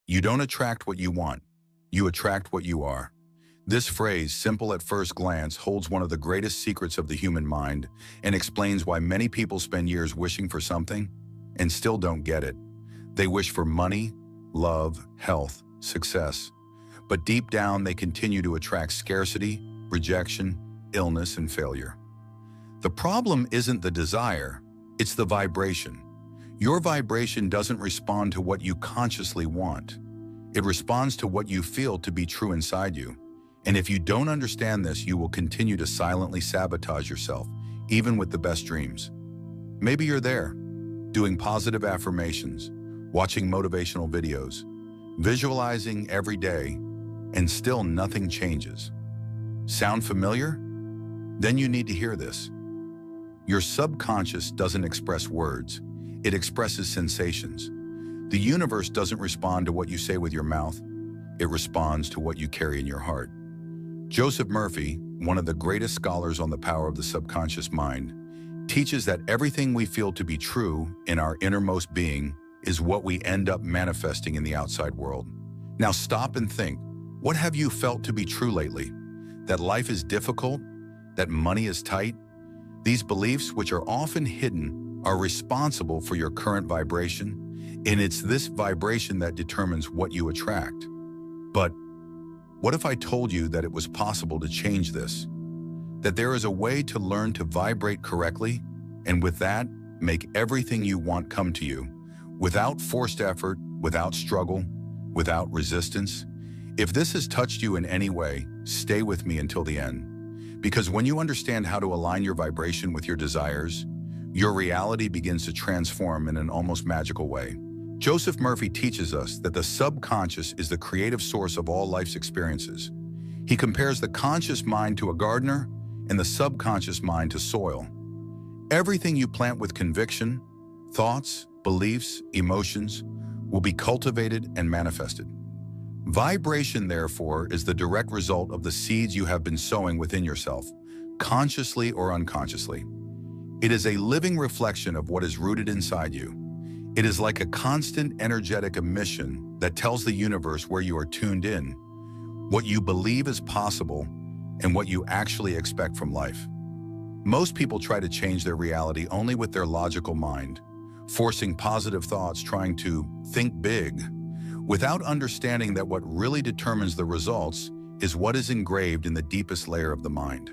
You don't attract what you want. You attract what you are. This phrase, simple at first glance, holds one of the greatest secrets of the human mind and explains why many people spend years wishing for something and still don't get it. They wish for money, love, health, success. But deep down, they continue to attract scarcity, rejection, illness, and failure. The problem isn't the desire, it's the vibration. Your vibration doesn't respond to what you consciously want. It responds to what you feel to be true inside you. And if you don't understand this, you will continue to silently sabotage yourself, even with the best dreams. Maybe you're there, doing positive affirmations, watching motivational videos, visualizing every day, and still nothing changes. Sound familiar? Then you need to hear this. Your subconscious doesn't express words, it expresses sensations. The universe doesn't respond to what you say with your mouth, it responds to what you carry in your heart. Joseph Murphy, one of the greatest scholars on the power of the subconscious mind, teaches that everything we feel to be true in our innermost being is what we end up manifesting in the outside world. Now stop and think, what have you felt to be true lately? That life is difficult? That money is tight? These beliefs, which are often hidden, are responsible for your current vibration, and it's this vibration that determines what you attract. But what if I told you that it was possible to change this? That there is a way to learn to vibrate correctly, and with that, make everything you want come to you, without forced effort, without struggle, without resistance? If this has touched you in any way, stay with me until the end. Because when you understand how to align your vibration with your desires, your reality begins to transform in an almost magical way. Joseph Murphy teaches us that the subconscious is the creative source of all life's experiences. He compares the conscious mind to a gardener and the subconscious mind to soil. Everything you plant with conviction, thoughts, beliefs, emotions, will be cultivated and manifested. Vibration, therefore, is the direct result of the seeds you have been sowing within yourself, consciously or unconsciously. It is a living reflection of what is rooted inside you. It is like a constant energetic emission that tells the universe where you are tuned in, what you believe is possible, and what you actually expect from life. Most people try to change their reality only with their logical mind, forcing positive thoughts, trying to think big, without understanding that what really determines the results is what is engraved in the deepest layer of the mind.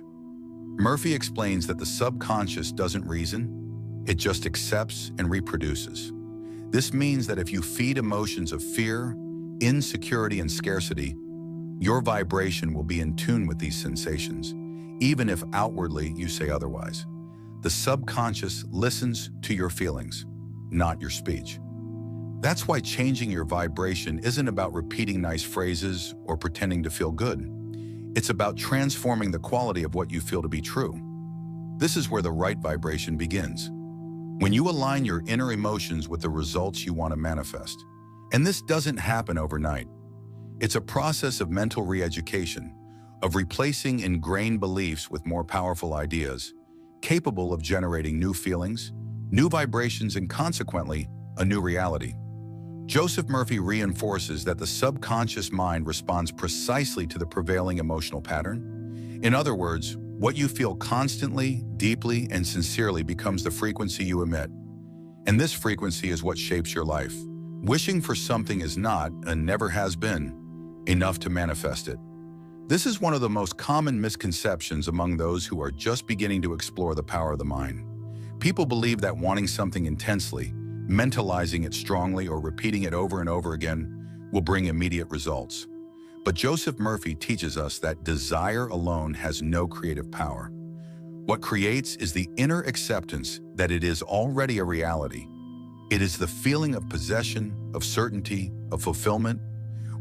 Murphy explains that the subconscious doesn't reason, it just accepts and reproduces. This means that if you feed emotions of fear, insecurity, and scarcity, your vibration will be in tune with these sensations, even if outwardly you say otherwise. The subconscious listens to your feelings, not your speech. That's why changing your vibration isn't about repeating nice phrases or pretending to feel good. It's about transforming the quality of what you feel to be true. This is where the right vibration begins. When you align your inner emotions with the results you want to manifest. And this doesn't happen overnight. It's a process of mental re-education, of replacing ingrained beliefs with more powerful ideas, capable of generating new feelings, new vibrations, and consequently, a new reality. Joseph Murphy reinforces that the subconscious mind responds precisely to the prevailing emotional pattern. In other words, what you feel constantly, deeply, and sincerely becomes the frequency you emit. And this frequency is what shapes your life. Wishing for something is not, and never has been, enough to manifest it. This is one of the most common misconceptions among those who are just beginning to explore the power of the mind. People believe that wanting something intensely, mentalizing it strongly, or repeating it over and over again will bring immediate results. But Joseph Murphy teaches us that desire alone has no creative power. What creates is the inner acceptance that it is already a reality. It is the feeling of possession, of certainty, of fulfillment.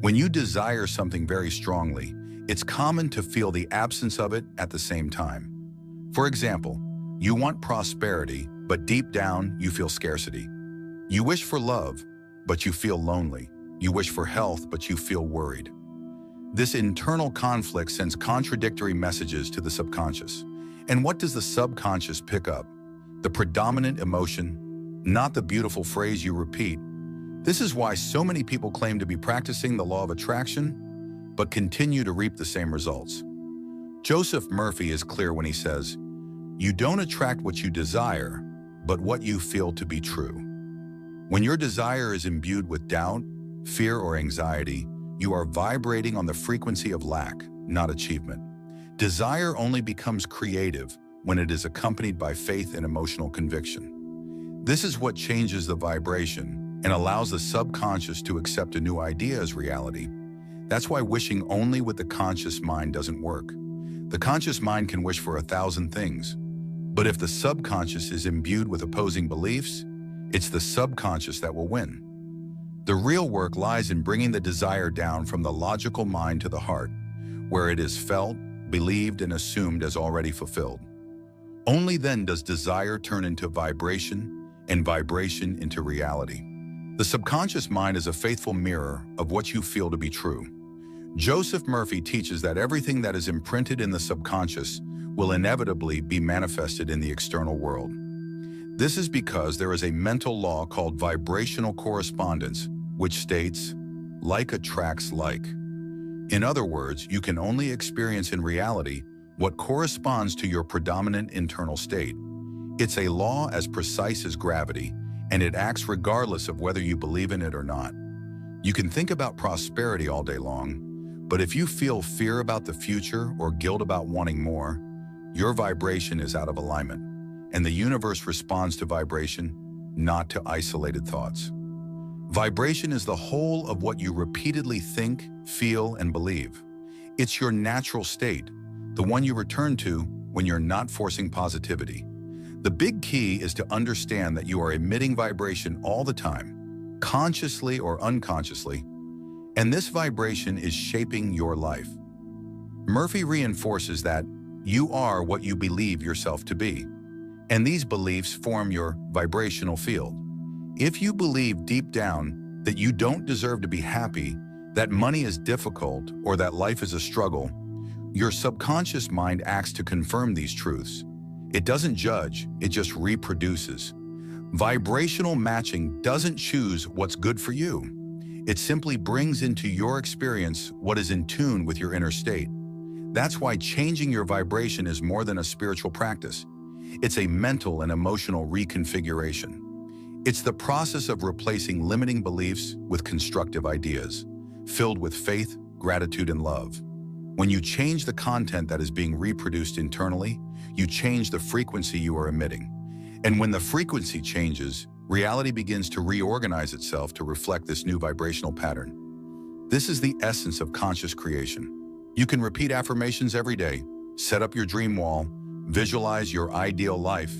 When you desire something very strongly, it's common to feel the absence of it at the same time. For example, you want prosperity, but deep down you feel scarcity. You wish for love, but you feel lonely. You wish for health, but you feel worried. This internal conflict sends contradictory messages to the subconscious. And what does the subconscious pick up? The predominant emotion, not the beautiful phrase you repeat, This is why so many people claim to be practicing the law of attraction, but continue to reap the same results. Joseph Murphy is clear when he says, "You don't attract what you desire, but what you feel to be true." When your desire is imbued with doubt, fear, or anxiety, you are vibrating on the frequency of lack, not achievement. Desire only becomes creative when it is accompanied by faith and emotional conviction. This is what changes the vibration and allows the subconscious to accept a new idea as reality. That's why wishing only with the conscious mind doesn't work. The conscious mind can wish for 1,000 things, but if the subconscious is imbued with opposing beliefs, it's the subconscious that will win. The real work lies in bringing the desire down from the logical mind to the heart, where it is felt, believed, and assumed as already fulfilled. Only then does desire turn into vibration and vibration into reality. The subconscious mind is a faithful mirror of what you feel to be true. Joseph Murphy teaches that everything that is imprinted in the subconscious will inevitably be manifested in the external world. This is because there is a mental law called vibrational correspondence, which states, like attracts like. In other words, you can only experience in reality what corresponds to your predominant internal state. It's a law as precise as gravity, and it acts regardless of whether you believe in it or not. You can think about prosperity all day long, but if you feel fear about the future or guilt about wanting more, your vibration is out of alignment, and the universe responds to vibration, not to isolated thoughts. Vibration is the whole of what you repeatedly think, feel, and believe. It's your natural state, the one you return to when you're not forcing positivity. The big key is to understand that you are emitting vibration all the time, consciously or unconsciously, and this vibration is shaping your life. Murphy reinforces that you are what you believe yourself to be, and these beliefs form your vibrational field. If you believe deep down that you don't deserve to be happy, that money is difficult, or that life is a struggle, your subconscious mind acts to confirm these truths. It doesn't judge, it just reproduces. Vibrational matching doesn't choose what's good for you. It simply brings into your experience what is in tune with your inner state. That's why changing your vibration is more than a spiritual practice. It's a mental and emotional reconfiguration. It's the process of replacing limiting beliefs with constructive ideas, filled with faith, gratitude, and love. When you change the content that is being reproduced internally, you change the frequency you are emitting. And when the frequency changes, reality begins to reorganize itself to reflect this new vibrational pattern. This is the essence of conscious creation. You can repeat affirmations every day, set up your dream wall, visualize your ideal life.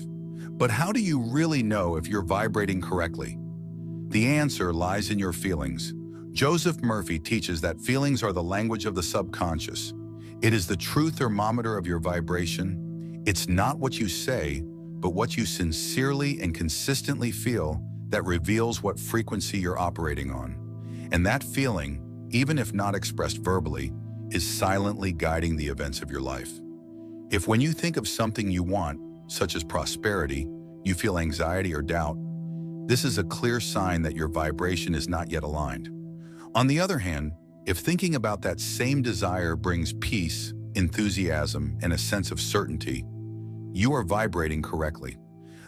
But how do you really know if you're vibrating correctly? The answer lies in your feelings. Joseph Murphy teaches that feelings are the language of the subconscious. It is the true thermometer of your vibration. It's not what you say, but what you sincerely and consistently feel that reveals what frequency you're operating on. And that feeling, even if not expressed verbally, is silently guiding the events of your life. If when you think of something you want, such as prosperity, you feel anxiety or doubt, this is a clear sign that your vibration is not yet aligned. On the other hand, if thinking about that same desire brings peace, enthusiasm, and a sense of certainty, you are vibrating correctly.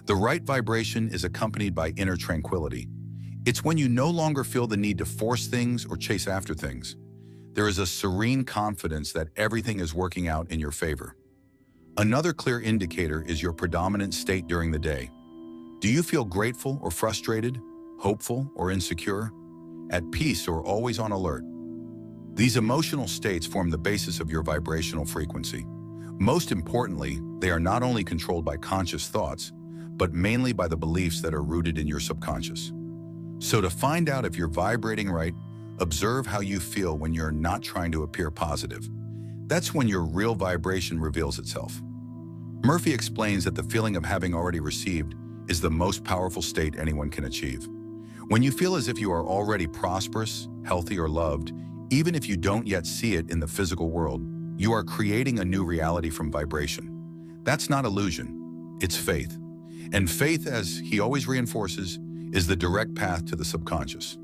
The right vibration is accompanied by inner tranquility. It's when you no longer feel the need to force things or chase after things. There is a serene confidence that everything is working out in your favor. Another clear indicator is your predominant state during the day. Do you feel grateful or frustrated, hopeful or insecure, at peace or always on alert? These emotional states form the basis of your vibrational frequency. Most importantly, they are not only controlled by conscious thoughts, but mainly by the beliefs that are rooted in your subconscious. So to find out if you're vibrating right, observe how you feel when you're not trying to appear positive. That's when your real vibration reveals itself. Murphy explains that the feeling of having already received is the most powerful state anyone can achieve. When you feel as if you are already prosperous, healthy, or loved, even if you don't yet see it in the physical world, you are creating a new reality from vibration. That's not illusion, it's faith. And faith, as he always reinforces, is the direct path to the subconscious.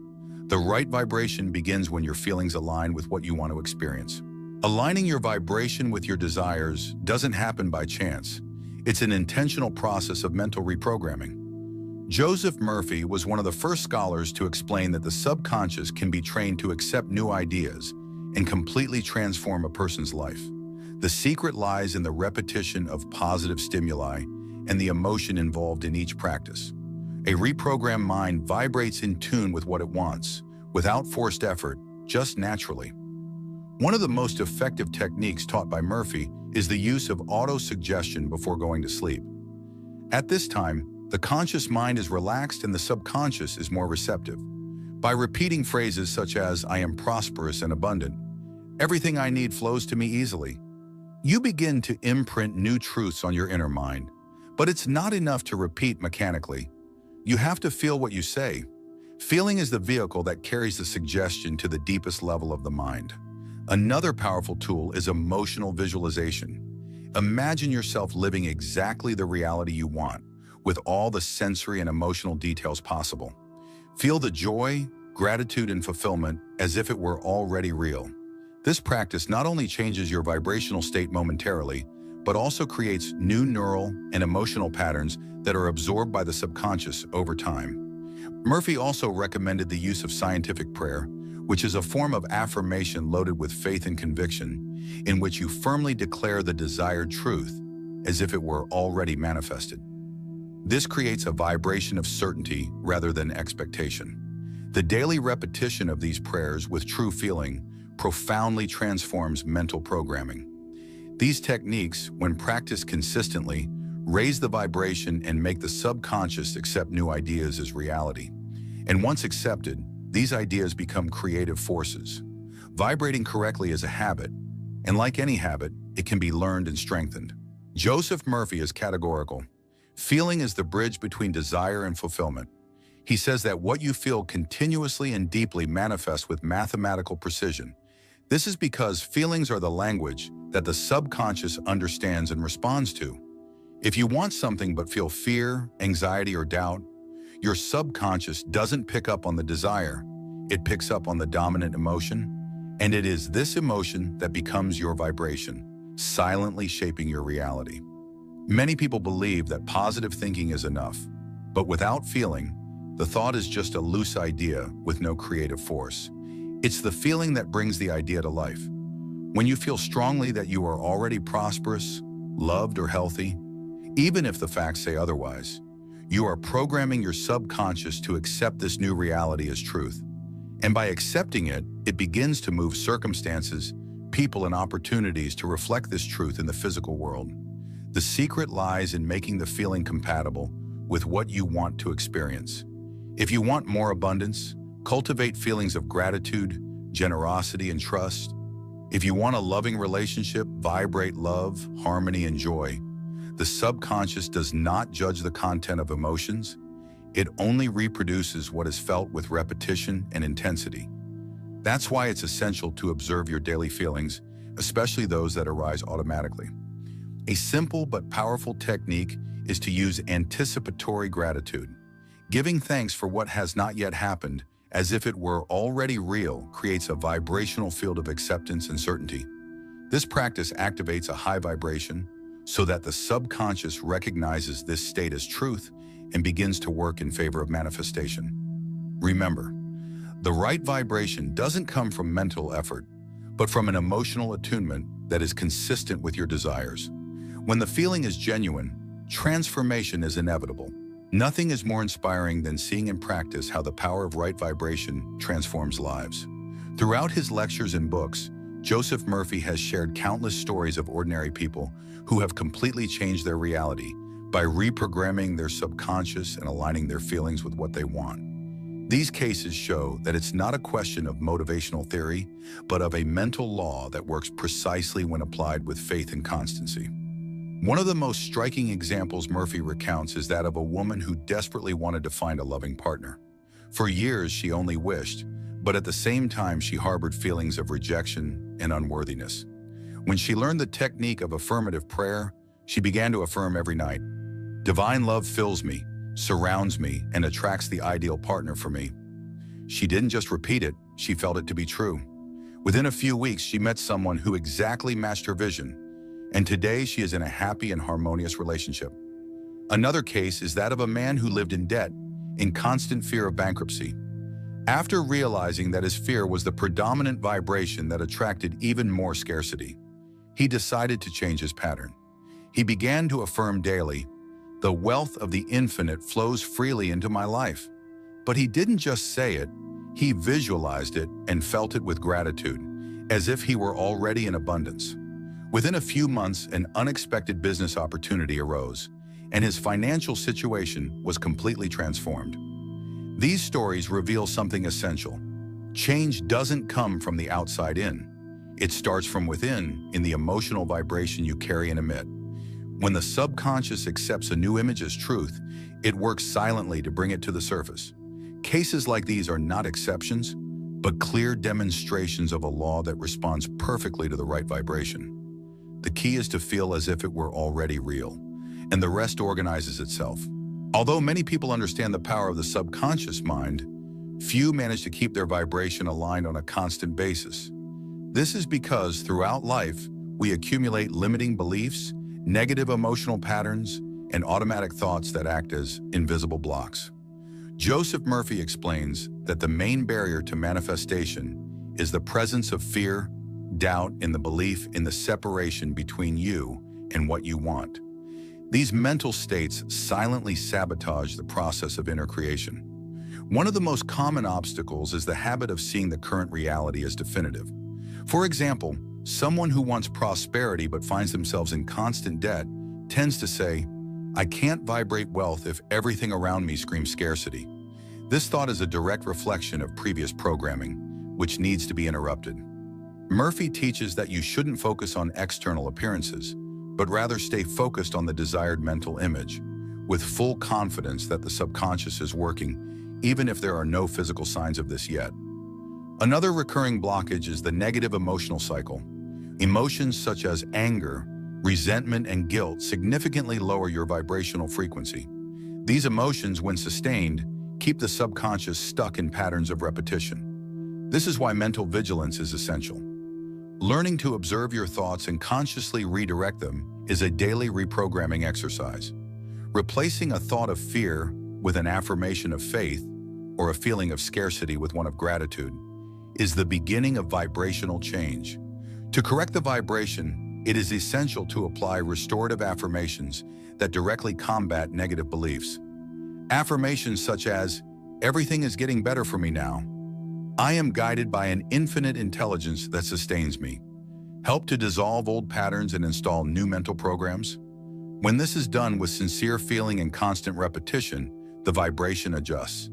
The right vibration begins when your feelings align with what you want to experience. Aligning your vibration with your desires doesn't happen by chance. It's an intentional process of mental reprogramming. Joseph Murphy was one of the first scholars to explain that the subconscious can be trained to accept new ideas and completely transform a person's life. The secret lies in the repetition of positive stimuli and the emotion involved in each practice. A reprogrammed mind vibrates in tune with what it wants, without forced effort, just naturally. One of the most effective techniques taught by Murphy is the use of auto-suggestion before going to sleep. At this time, the conscious mind is relaxed and the subconscious is more receptive. By repeating phrases such as, "I am prosperous and abundant," "Everything I need flows to me easily," you begin to imprint new truths on your inner mind. But it's not enough to repeat mechanically. You have to feel what you say. Feeling is the vehicle that carries the suggestion to the deepest level of the mind. Another powerful tool is emotional visualization. Imagine yourself living exactly the reality you want, with all the sensory and emotional details possible. Feel the joy, gratitude, and fulfillment as if it were already real. This practice not only changes your vibrational state momentarily, but also creates new neural and emotional patterns that are absorbed by the subconscious over time. Murphy also recommended the use of scientific prayer, which is a form of affirmation loaded with faith and conviction, in which you firmly declare the desired truth as if it were already manifested. This creates a vibration of certainty rather than expectation. The daily repetition of these prayers with true feeling profoundly transforms mental programming. These techniques, when practiced consistently, raise the vibration and make the subconscious accept new ideas as reality. And once accepted, these ideas become creative forces. Vibrating correctly is a habit, and like any habit, it can be learned and strengthened. Joseph Murphy is categorical. Feeling is the bridge between desire and fulfillment. He says that what you feel continuously and deeply manifests with mathematical precision. This is because feelings are the language that the subconscious understands and responds to. If you want something but feel fear, anxiety, or doubt, your subconscious doesn't pick up on the desire, it picks up on the dominant emotion, and it is this emotion that becomes your vibration, silently shaping your reality. Many people believe that positive thinking is enough, but without feeling, the thought is just a loose idea with no creative force. It's the feeling that brings the idea to life. When you feel strongly that you are already prosperous, loved, or healthy, even if the facts say otherwise, you are programming your subconscious to accept this new reality as truth. And by accepting it, it begins to move circumstances, people, and opportunities to reflect this truth in the physical world. The secret lies in making the feeling compatible with what you want to experience. If you want more abundance, cultivate feelings of gratitude, generosity, and trust. If you want a loving relationship, vibrate love, harmony, and joy. The subconscious does not judge the content of emotions. It only reproduces what is felt with repetition and intensity. That's why it's essential to observe your daily feelings, especially those that arise automatically. A simple but powerful technique is to use anticipatory gratitude. Giving thanks for what has not yet happened, as if it were already real, creates a vibrational field of acceptance and certainty. This practice activates a high vibration so that the subconscious recognizes this state as truth and begins to work in favor of manifestation. Remember, the right vibration doesn't come from mental effort, but from an emotional attunement that is consistent with your desires. When the feeling is genuine, transformation is inevitable. Nothing is more inspiring than seeing in practice how the power of right vibration transforms lives. Throughout his lectures and books, Joseph Murphy has shared countless stories of ordinary people who have completely changed their reality by reprogramming their subconscious and aligning their feelings with what they want. These cases show that it's not a question of motivational theory, but of a mental law that works precisely when applied with faith and constancy. One of the most striking examples Murphy recounts is that of a woman who desperately wanted to find a loving partner. For years, she only wished, but at the same time, she harbored feelings of rejection and unworthiness. When she learned the technique of affirmative prayer, she began to affirm every night, "Divine love fills me, surrounds me, and attracts the ideal partner for me." She didn't just repeat it, she felt it to be true. Within a few weeks, she met someone who exactly matched her vision, and today she is in a happy and harmonious relationship. Another case is that of a man who lived in debt, in constant fear of bankruptcy. After realizing that his fear was the predominant vibration that attracted even more scarcity, he decided to change his pattern. He began to affirm daily, "The wealth of the infinite flows freely into my life." But he didn't just say it, he visualized it and felt it with gratitude, as if he were already in abundance. Within a few months, an unexpected business opportunity arose, and his financial situation was completely transformed. These stories reveal something essential. Change doesn't come from the outside in. It starts from within, in the emotional vibration you carry and emit. When the subconscious accepts a new image as truth, it works silently to bring it to the surface. Cases like these are not exceptions, but clear demonstrations of a law that responds perfectly to the right vibration. The key is to feel as if it were already real, and the rest organizes itself. Although many people understand the power of the subconscious mind, few manage to keep their vibration aligned on a constant basis. This is because throughout life, we accumulate limiting beliefs, negative emotional patterns, and automatic thoughts that act as invisible blocks. Joseph Murphy explains that the main barrier to manifestation is the presence of fear, doubt, and the belief in the separation between you and what you want. These mental states silently sabotage the process of inner creation. One of the most common obstacles is the habit of seeing the current reality as definitive. For example, someone who wants prosperity but finds themselves in constant debt tends to say, "I can't vibrate wealth if everything around me screams scarcity." This thought is a direct reflection of previous programming, which needs to be interrupted. Murphy teaches that you shouldn't focus on external appearances, but rather stay focused on the desired mental image, with full confidence that the subconscious is working, even if there are no physical signs of this yet. Another recurring blockage is the negative emotional cycle. Emotions such as anger, resentment, and guilt significantly lower your vibrational frequency. These emotions, when sustained, keep the subconscious stuck in patterns of repetition. This is why mental vigilance is essential. Learning to observe your thoughts and consciously redirect them is a daily reprogramming exercise. Replacing a thought of fear with an affirmation of faith, or a feeling of scarcity with one of gratitude, is the beginning of vibrational change. To correct the vibration, it is essential to apply restorative affirmations that directly combat negative beliefs. Affirmations such as, "Everything is getting better for me now," "I am guided by an infinite intelligence that sustains me," help to dissolve old patterns and install new mental programs. When this is done with sincere feeling and constant repetition, the vibration adjusts.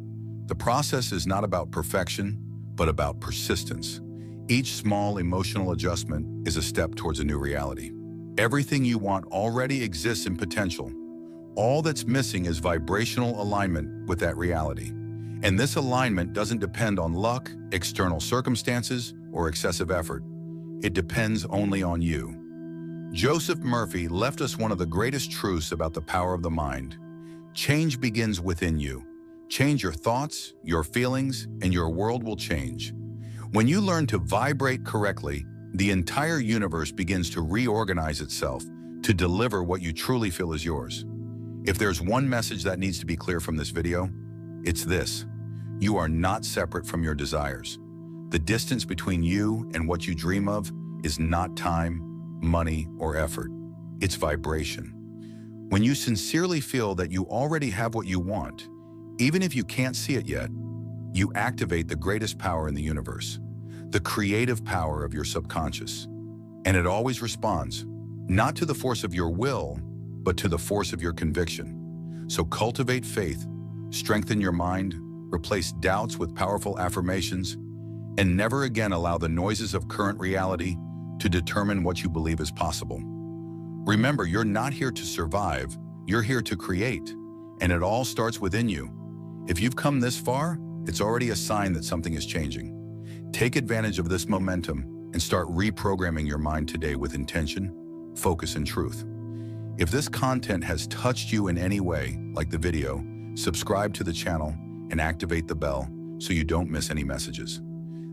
The process is not about perfection, but about persistence. Each small emotional adjustment is a step towards a new reality. Everything you want already exists in potential. All that's missing is vibrational alignment with that reality. And this alignment doesn't depend on luck, external circumstances, or excessive effort. It depends only on you. Joseph Murphy left us one of the greatest truths about the power of the mind. Change begins within you. Change your thoughts, your feelings, and your world will change. When you learn to vibrate correctly, the entire universe begins to reorganize itself to deliver what you truly feel is yours. If there's one message that needs to be clear from this video, it's this: you are not separate from your desires. The distance between you and what you dream of is not time, money, or effort. It's vibration. When you sincerely feel that you already have what you want, even if you can't see it yet, you activate the greatest power in the universe, the creative power of your subconscious. And it always responds, not to the force of your will, but to the force of your conviction. So cultivate faith, strengthen your mind, replace doubts with powerful affirmations, and never again allow the noises of current reality to determine what you believe is possible. Remember, you're not here to survive, you're here to create, and it all starts within you. If you've come this far, it's already a sign that something is changing. Take advantage of this momentum and start reprogramming your mind today with intention, focus, and truth. If this content has touched you in any way, like the video, subscribe to the channel and activate the bell so you don't miss any messages.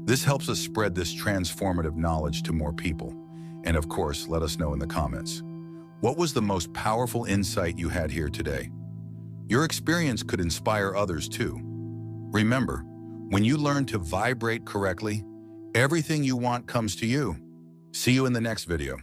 This helps us spread this transformative knowledge to more people. And of course, let us know in the comments. What was the most powerful insight you had here today? Your experience could inspire others too. Remember, when you learn to vibrate correctly, everything you want comes to you. See you in the next video.